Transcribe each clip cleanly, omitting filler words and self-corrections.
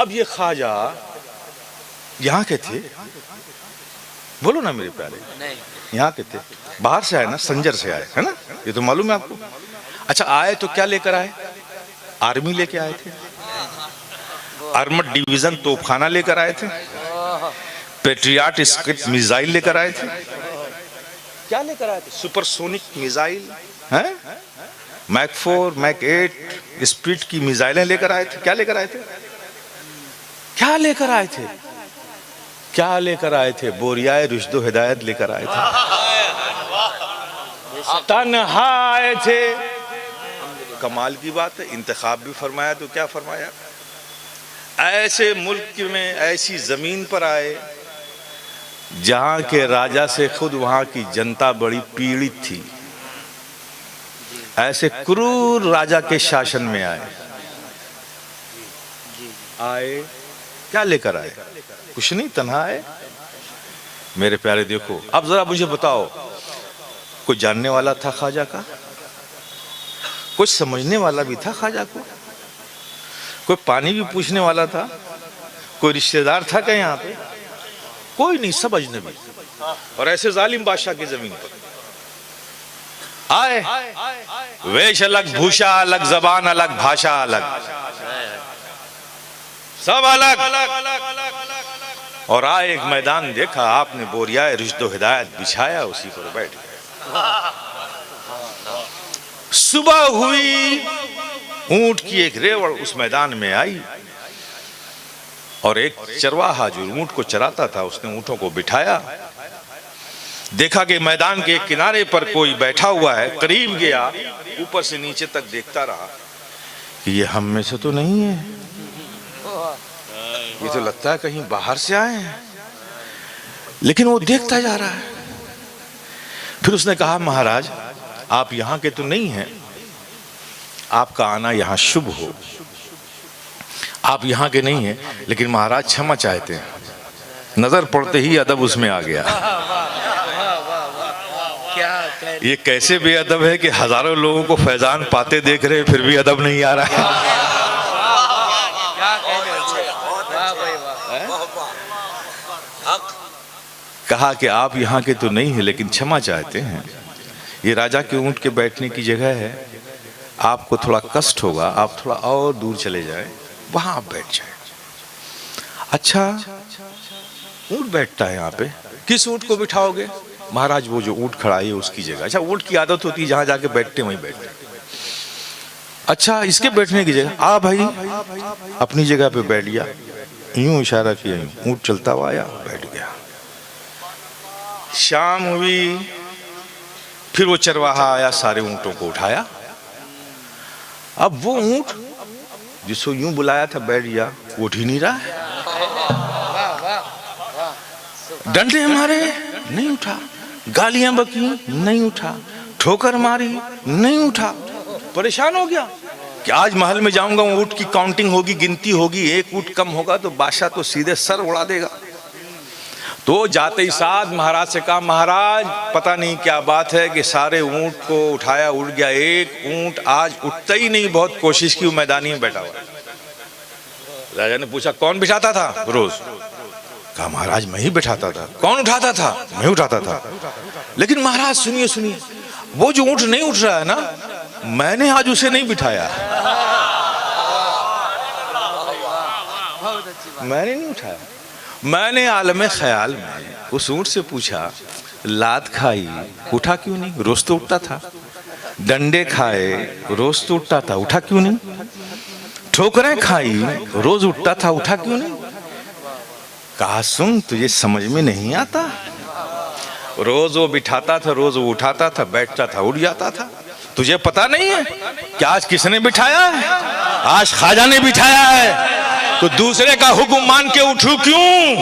अब ये ख्वाजा यहाँ के थे, बोलो ना मेरे प्यारे, नहीं यहाँ के थे, बाहर से आए ना, संजर से आए, है ना, ये तो मालूम है आपको। अच्छा आए तो क्या लेकर आए? आर्मी लेके आए थे, आर्मड डिवीजन तोपखाना लेकर आए थे, पेट्रियाट स्किट मिसाइल लेकर आए थे। क्या लेकर आए थे? सुपरसोनिक मिसाइल हैं, मैक 4 मैक 8 स्पीड की मिसाइलें लेकर आए थे। क्या लेकर आए थे? क्या लेकर आए थे? क्या लेकर आए थे? बोरियाए रुश्दो हिदायत लेकर आए थे। तन्हा आए थे। कमाल की बात है, इंतखाब भी फरमाया तो क्या फरमाया, ऐसे मुल्क में ऐसी जमीन पर आए जहां के राजा से खुद वहां की जनता बड़ी पीड़ित थी। ऐसे क्रूर राजा के शासन में आए। क्या लेकर आए? कुछ नहीं, तन्हा आए। मेरे प्यारे देखो, अब जरा मुझे बताओ, कोई जानने वाला था ख्वाजा का? कुछ समझने वाला भी था ख्वाजा को? कोई पानी भी पूछने वाला था? कोई रिश्तेदार था क्या यहाँ पे? कोई नहीं, सब अजनबी। और ऐसे जालिम बादशाह की जमीन पर आए, वेश अलग, भूषा अलग, जबान अलग, भाषा अलग, सब अलग। और आए, एक मैदान देखा आपने, बोरियाए रुश्दो हिदायत बिछाया, उसी पर बैठ गए। सुबह हुई, ऊंट की एक रेवड़ उस मैदान में आई और एक चरवाहा जो ऊंट को चराता था, उसने ऊंटों को बिठाया। देखा कि मैदान के किनारे पर कोई बैठा हुआ है। करीब गया, ऊपर से नीचे तक देखता रहा कि ये हम में से तो नहीं है, ये तो लगता है कहीं बाहर से आए हैं। लेकिन वो देखता जा रहा है। फिर उसने कहा, महाराज आप यहाँ के तो नहीं हैं, आपका आना यहाँ शुभ हो, आप यहाँ के नहीं हैं, लेकिन महाराज क्षमा चाहते हैं। नजर पड़ते ही अदब उसमें आ गया। ये कैसे बेअदब है कि हजारों लोगों को फैजान पाते देख रहे, फिर भी अदब नहीं आ रहा है। कहा कि आप यहाँ के तो नहीं है, लेकिन क्षमा चाहते हैं, ये राजा के ऊंट के बैठने की जगह है, आपको थोड़ा कष्ट होगा, आप थोड़ा और दूर चले जाएं, वहां आप बैठ जाएं। अच्छा, ऊंट बैठता है यहाँ पे, किस ऊंट को बिठाओगे? महाराज वो जो ऊंट खड़ा है उसकी जगह। अच्छा, ऊंट की आदत होती है जहां जाके बैठते वहीं बैठते। अच्छा, इसके बैठने की जगह, आ भाई अपनी जगह पे बैठ गया, यूं इशारा किया, ऊंट चलता हुआ आया, बैठ गया। शाम हुई, फिर वो चरवाहा आया, सारे ऊंटों को उठाया। अब वो ऊंट जिसको यूं बुलाया था बैठ गया, उठ ही नहीं रहा है। डंडे मारे, नहीं उठा, गालियां बकी, नहीं उठा, ठोकर मारी, नहीं उठा। परेशान हो गया कि आज महल में जाऊंगा, ऊंट की काउंटिंग होगी, गिनती होगी, एक ऊंट कम होगा तो बादशाह तो सीधे सर उड़ा देगा। तो जाते ही साथ महाराज से कहा, महाराज पता नहीं क्या बात है कि सारे ऊंट को उठाया, उड़ गया, एक ऊंट आज उठता ही नहीं, बहुत कोशिश की, मैदानी में बैठा हुआ। राजा ने पूछा, कौन बिठाता था रोज? कहा, महाराज मैं ही बिठाता था। कौन उठाता था? मैं उठाता था। लेकिन महाराज सुनिए सुनिए, वो जो ऊंट नहीं उठ रहा है ना, मैंने आज उसे नहीं बिठाया, मैंने नहीं उठाया। मैंने आलम ख्याल में उस ऊंट से पूछा, लात खाई, उठा क्यों नहीं? रोज तो उठता था। डंडे खाए, रोज तो उठता था, उठा क्यों नहीं? ठोकरें खाई, रोज उठता था, उठा क्यों नहीं? कहा, सुन, तुझे समझ में नहीं आता, रोज वो बिठाता था, रोज वो उठाता था, बैठता था, उठ जाता था। तुझे पता नहीं है कि आज किसने बिठाया है? आज ख्वाजा ने बिठाया है। तो दूसरे का हुक्म मान के उठूं क्यों?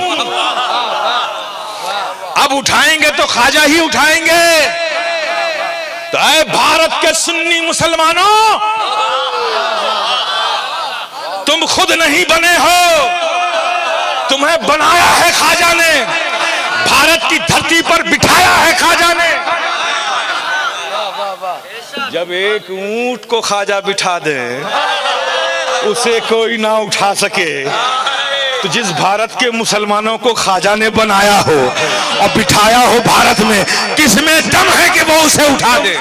अब उठाएंगे तो ख्वाजा ही उठाएंगे। तो ऐ भारत के सुन्नी मुसलमानों, तुम खुद नहीं बने हो, तुम्हें बनाया है ख्वाजा ने, भारत की धरती पर बिठाया है ख्वाजा ने। जब एक ऊंट को ख्वाजा बिठा दे उसे कोई ना उठा सके। तो जिस भारत के मुसलमानों को ख्वाजा ने बनाया हो और बिठाया हो भारत में, किसमें दम है कि वो उसे उठा दे?